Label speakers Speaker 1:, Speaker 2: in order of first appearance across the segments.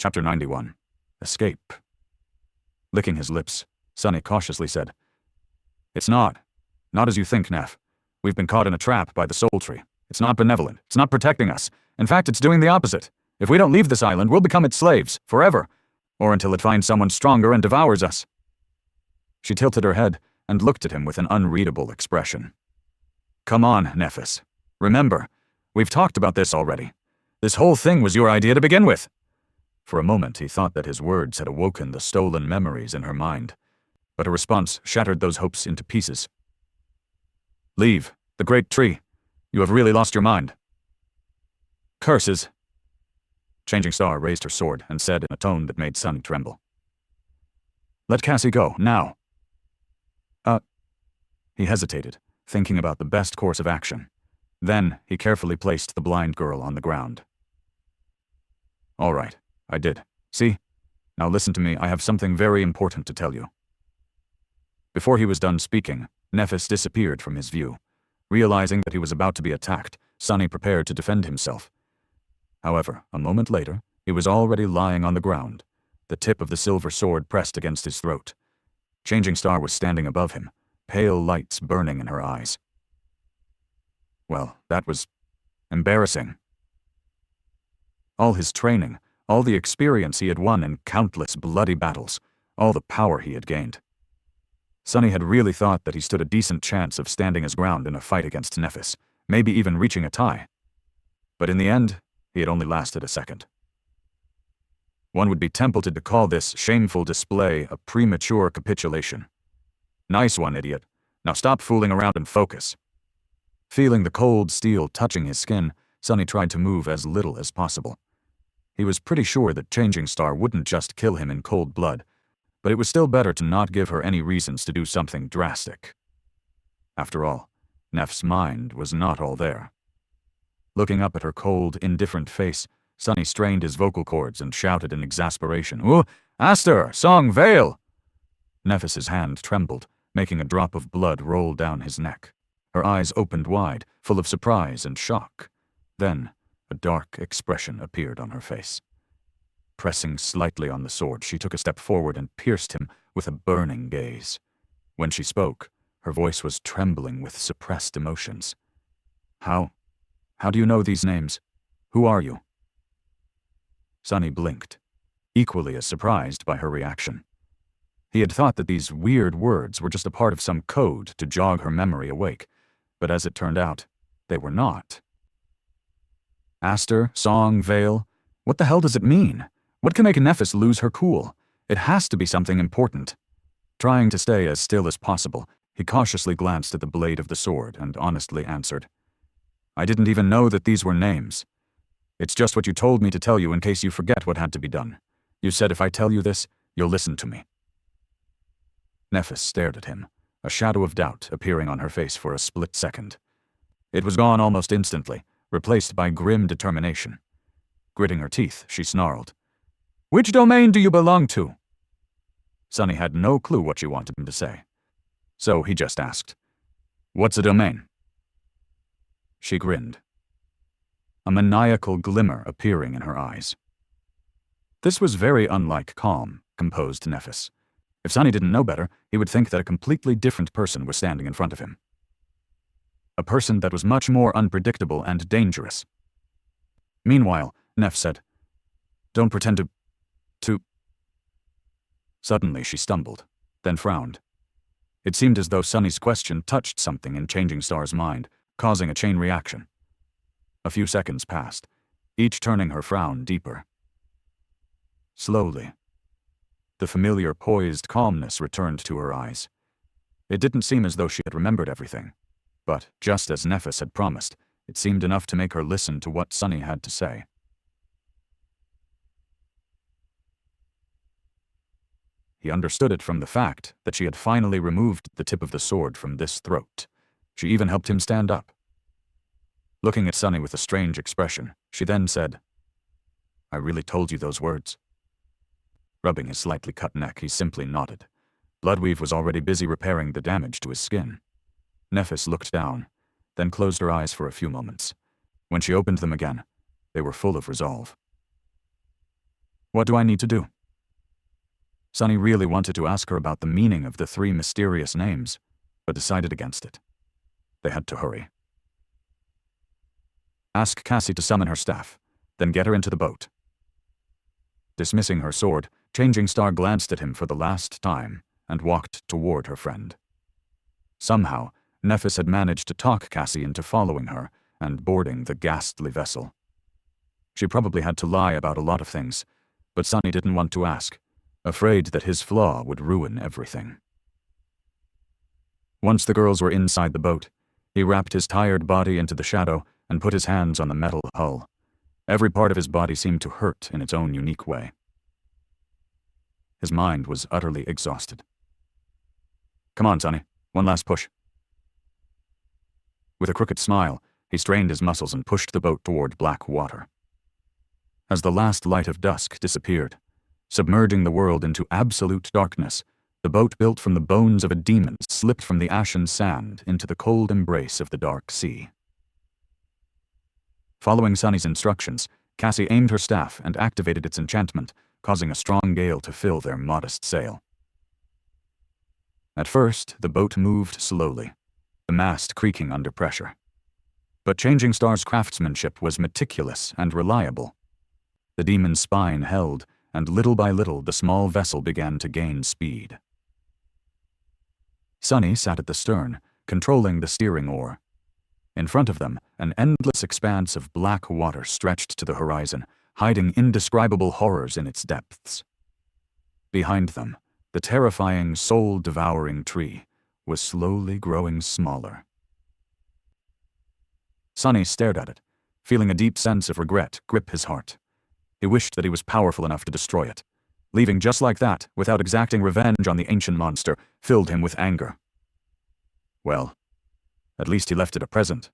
Speaker 1: Chapter 91. Escape. Licking his lips, Sonny cautiously said, "It's not as you think, Neff. We've been caught in a trap by the Soul Tree. It's not benevolent. It's not protecting us. In fact, it's doing the opposite. If we don't leave this island, we'll become its slaves, forever, or until it finds someone stronger and devours us." She tilted her head and looked at him with an unreadable expression. "Come on, Nephis. Remember, we've talked about this already. This whole thing was your idea to begin with." For a moment, he thought that his words had awoken the stolen memories in her mind, but her response shattered those hopes into pieces. "Leave the great tree. You have really lost your mind." "Curses." Changing Star raised her sword and said in a tone that made Sonny tremble, "Let Cassie go, now." He hesitated, thinking about the best course of action. Then he carefully placed the blind girl on the ground. "All right, I did. See? Now listen to me, I have something very important to tell you." Before he was done speaking, Nephis disappeared from his view. Realizing that he was about to be attacked, Sonny prepared to defend himself. However, a moment later, he was already lying on the ground, the tip of the silver sword pressed against his throat. Changing Star was standing above him, pale lights burning in her eyes. Well, that was embarrassing. All his training, all the experience he had won in countless bloody battles, all the power he had gained. Sonny had really thought that he stood a decent chance of standing his ground in a fight against Nephis, maybe even reaching a tie. But in the end, he had only lasted a second. One would be tempted to call this shameful display a premature capitulation. "Nice one, idiot. Now stop fooling around and focus." Feeling the cold steel touching his skin, Sonny tried to move as little as possible. He was pretty sure that Changing Star wouldn't just kill him in cold blood, but it was still better to not give her any reasons to do something drastic. After all, Neff's mind was not all there. Looking up at her cold, indifferent face, Sonny strained his vocal cords and shouted in exasperation, "Ooh, Aster, Song, Vale!" Nephis's hand trembled, making a drop of blood roll down his neck. Her eyes opened wide, full of surprise and shock. Then, a dark expression appeared on her face. Pressing slightly on the sword, she took a step forward and pierced him with a burning gaze. When she spoke, her voice was trembling with suppressed emotions. How do you know these names? Who are you?" Sonny blinked, equally as surprised by her reaction. He had thought that these weird words were just a part of some code to jog her memory awake, but as it turned out, they were not. Aster, Song, Vale, what the hell does it mean? What can make Nephis lose her cool? It has to be something important. Trying to stay as still as possible, he cautiously glanced at the blade of the sword and honestly answered, "I didn't even know that these were names. It's just what you told me to tell you in case you forget what had to be done. You said if I tell you this, you'll listen to me." Nephis stared at him, a shadow of doubt appearing on her face for a split second. It was gone almost instantly, replaced by grim determination. Gritting her teeth, she snarled, "Which domain do you belong to?" Sonny had no clue what she wanted him to say. So he just asked, "What's a domain?" She grinned, a maniacal glimmer appearing in her eyes. This was very unlike calm, composed Nephis. If Sonny didn't know better, he would think that a completely different person was standing in front of him. A person that was much more unpredictable and dangerous. Meanwhile, Neph said, "Don't pretend to..." Suddenly she stumbled, then frowned. It seemed as though Sonny's question touched something in Changing Star's mind, causing a chain reaction. A few seconds passed, each turning her frown deeper. Slowly, the familiar poised calmness returned to her eyes. It didn't seem as though she had remembered everything, but just as Nephis had promised, it seemed enough to make her listen to what Sonny had to say. He understood it from the fact that she had finally removed the tip of the sword from this throat. She even helped him stand up. Looking at Sonny with a strange expression, she then said, "I really told you those words?" Rubbing his slightly cut neck, he simply nodded. Bloodweave was already busy repairing the damage to his skin. Nephis looked down, then closed her eyes for a few moments. When she opened them again, they were full of resolve. What do I need to do? Sunny really wanted to ask her about the meaning of the 3 mysterious names, but decided against it. They had to hurry. Ask Cassie to summon her staff, then get her into the boat. Dismissing her sword, Changing Star glanced at him for the last time and walked toward her friend. Somehow, Nephis had managed to talk Cassie into following her and boarding the ghastly vessel. She probably had to lie about a lot of things, but Sunny didn't want to ask, afraid that his flaw would ruin everything. Once the girls were inside the boat, he wrapped his tired body into the shadow and put his hands on the metal hull. Every part of his body seemed to hurt in its own unique way. His mind was utterly exhausted. Come on, Sunny. One last push. With a crooked smile, he strained his muscles and pushed the boat toward black water. As the last light of dusk disappeared, submerging the world into absolute darkness, the boat built from the bones of a demon slipped from the ashen sand into the cold embrace of the dark sea. Following Sunny's instructions, Cassie aimed her staff and activated its enchantment, causing a strong gale to fill their modest sail. At first, the boat moved slowly, the mast creaking under pressure. But Changing Star's craftsmanship was meticulous and reliable. The demon's spine held, and little by little the small vessel began to gain speed. Sunny sat at the stern, controlling the steering oar. In front of them, an endless expanse of black water stretched to the horizon, hiding indescribable horrors in its depths. Behind them, the terrifying, soul-devouring tree was slowly growing smaller. Sunny stared at it, feeling a deep sense of regret grip his heart. He wished that he was powerful enough to destroy it. Leaving just like that, without exacting revenge on the ancient monster, filled him with anger. Well, at least he left it a present.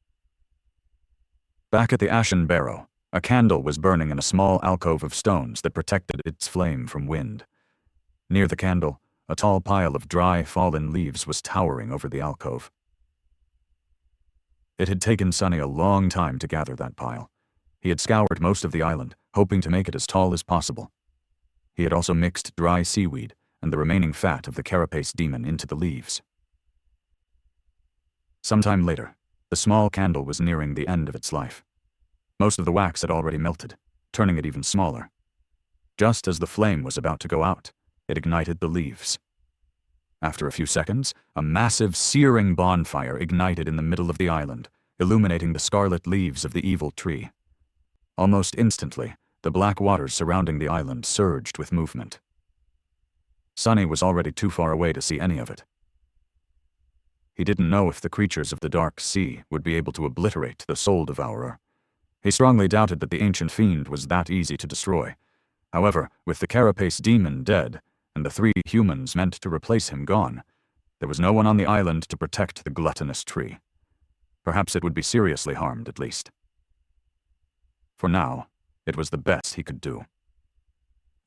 Speaker 1: Back at the Ashen Barrow, a candle was burning in a small alcove of stones that protected its flame from wind. Near the candle, a tall pile of dry, fallen leaves was towering over the alcove. It had taken Sunny a long time to gather that pile. He had scoured most of the island, hoping to make it as tall as possible. He had also mixed dry seaweed and the remaining fat of the carapace demon into the leaves. Sometime later, the small candle was nearing the end of its life. Most of the wax had already melted, turning it even smaller. Just as the flame was about to go out, it ignited the leaves. After a few seconds, a massive, searing bonfire ignited in the middle of the island, illuminating the scarlet leaves of the evil tree. Almost instantly, the black waters surrounding the island surged with movement. Sunny was already too far away to see any of it. He didn't know if the creatures of the dark sea would be able to obliterate the Soul Devourer. He strongly doubted that the ancient fiend was that easy to destroy. However, with the carapace demon dead, and the 3 humans meant to replace him gone, there was no one on the island to protect the gluttonous tree. Perhaps it would be seriously harmed, at least. For now, it was the best he could do.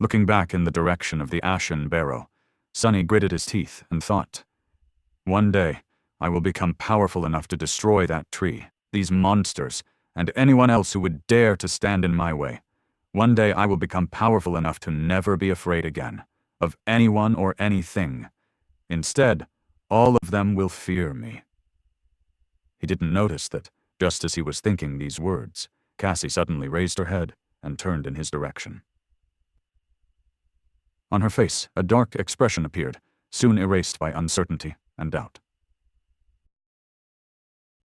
Speaker 1: Looking back in the direction of the Ashen Barrow, Sunny gritted his teeth and thought, "One day, I will become powerful enough to destroy that tree, these monsters, and anyone else who would dare to stand in my way. One day I will become powerful enough to never be afraid again, of anyone or anything. Instead, all of them will fear me." He didn't notice that, just as he was thinking these words, Cassie suddenly raised her head and turned in his direction. On her face, a dark expression appeared, soon erased by uncertainty and doubt.